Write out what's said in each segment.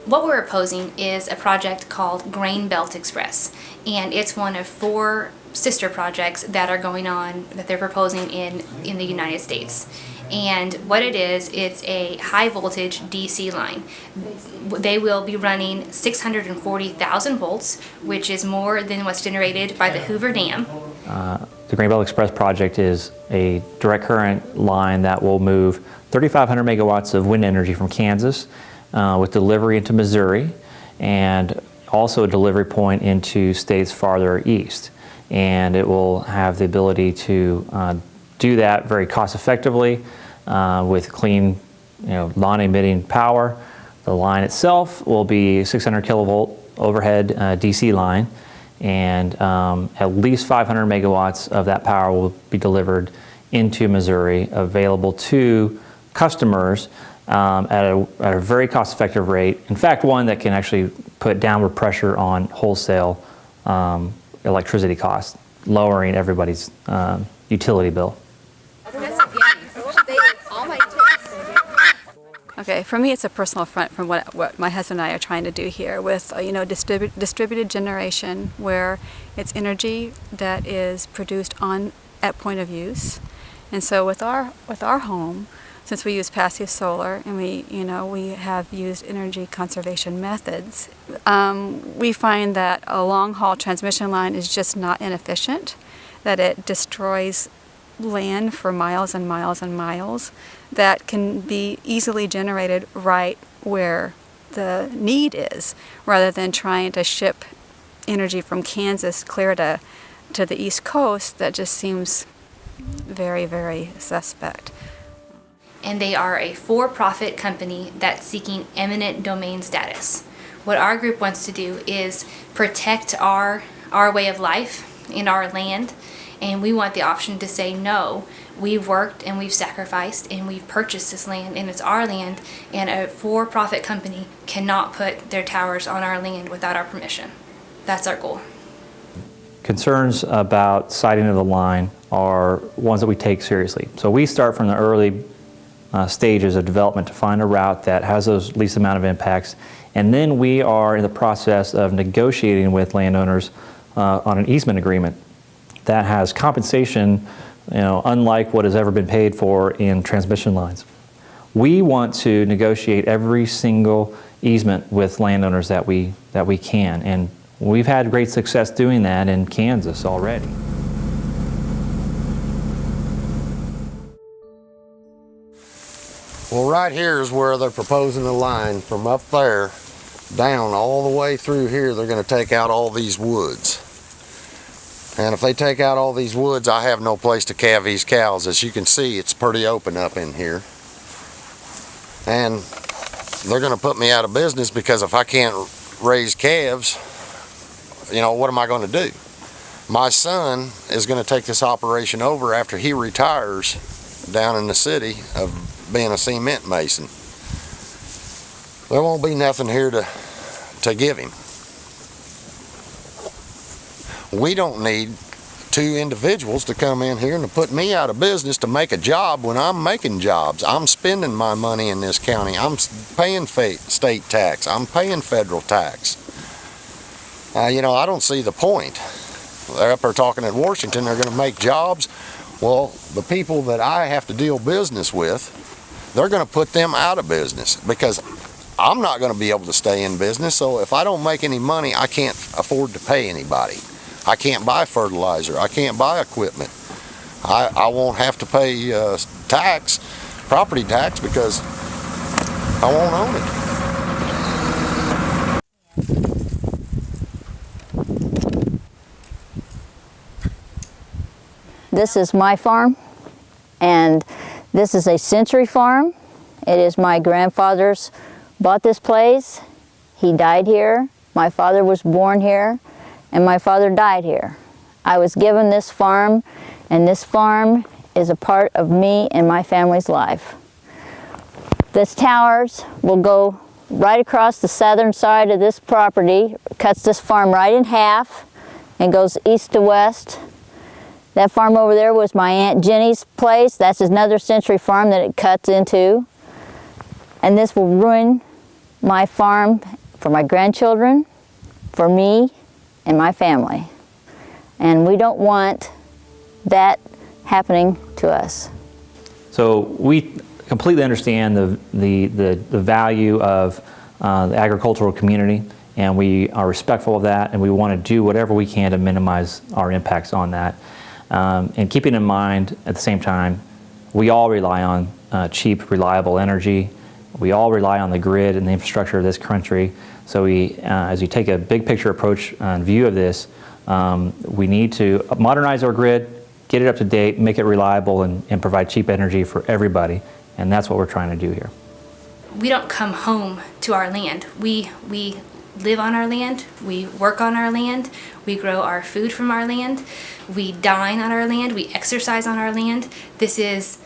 What we're opposing is a project called Grain Belt Express, and it's one of 4 sister projects that are going on that they're proposing in the United States. And what it is, it's a high voltage DC line. They will be running 640,000 volts, which is more than what's generated by the Hoover Dam. The Grain Belt Express project is a direct current line that will move 3,500 megawatts of wind energy from Kansas with delivery into Missouri, and also a delivery point into states farther east. And it will have the ability to do that very cost effectively with clean, non-emitting power. The line itself will be 600 kilovolt overhead DC line, and at least 500 megawatts of that power will be delivered into Missouri, available to customers at a very cost-effective rate. In fact, one that can actually put downward pressure on wholesale electricity costs, lowering everybody's utility bill. Okay, for me it's a personal affront from what my husband and I are trying to do here with distributed generation, where it's energy that is produced at point of use. And so with our home, since we use passive solar and we have used energy conservation methods, we find that a long haul transmission line is just not inefficient, that it destroys land for miles and miles and miles that can be easily generated right where the need is, rather than trying to ship energy from Kansas clear to the East Coast. That just seems very, very suspect. And they are a for-profit company that's seeking eminent domain status. What our group wants to do is protect our way of life in our land, and we want the option to say no. We've worked and we've sacrificed and we've purchased this land, and it's our land, and a for-profit company cannot put their towers on our land without our permission. That's our goal. Concerns about siting of the line are ones that we take seriously. So we start from the early stages of development to find a route that has those least amount of impacts, and then we are in the process of negotiating with landowners on an easement agreement that has compensation, unlike what has ever been paid for in transmission lines. We want to negotiate every single easement with landowners that we can, and we've had great success doing that in Kansas already. Well, right here is where they're proposing the line from up there down all the way through here. They're going to take out all these woods. And if they take out all these woods, I have no place to calve these cows. As you can see, it's pretty open up in here. And they're going to put me out of business, because if I can't raise calves, what am I going to do? My son is going to take this operation over after he retires down in the city of being a cement mason. There won't be nothing here to give him. We don't need 2 individuals to come in here and to put me out of business to make a job when I'm making jobs. I'm spending my money in this county. I'm paying state tax. I'm paying federal tax. I don't see the point. They're up there talking at Washington, they're going to make jobs. Well, the people that I have to deal business with, they're going to put them out of business, because I'm not going to be able to stay in business. So if I don't make any money, I can't afford to pay anybody. I can't buy fertilizer. I can't buy equipment. I won't have to pay property tax, because I won't own it. This is my farm, and this is a century farm. It is my grandfather's bought this place. He died here. My father was born here, and my father died here. I was given this farm, and this farm is a part of me and my family's life. This towers will go right across the southern side of this property, cuts this farm right in half, and goes east to west. That farm over there was my Aunt Jenny's place. That's another century farm that it cuts into. And this will ruin my farm for my grandchildren, for me, and my family. And we don't want that happening to us. So we completely understand the value of the agricultural community, and we are respectful of that, and we want to do whatever we can to minimize our impacts on that. And keeping in mind, at the same time, we all rely on cheap, reliable energy. We all rely on the grid and the infrastructure of this country. So as you take a big picture approach and view of this, we need to modernize our grid, get it up to date, make it reliable, and provide cheap energy for everybody. And that's what we're trying to do here. We don't come home to our land. We live on our land, we work on our land, we grow our food from our land, we dine on our land, we exercise on our land. This is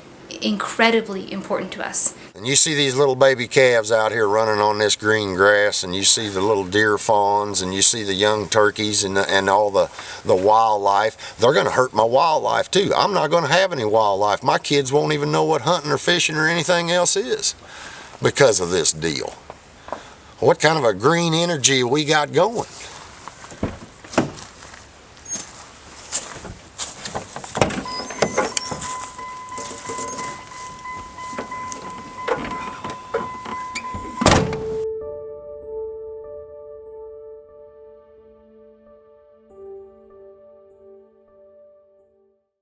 incredibly important to us. And you see these little baby calves out here running on this green grass, and you see the little deer fawns, and you see the young turkeys and all the wildlife. They're going to hurt my wildlife too. I'm not going to have any wildlife. My kids won't even know what hunting or fishing or anything else is because of this deal. What kind of a green energy we got going?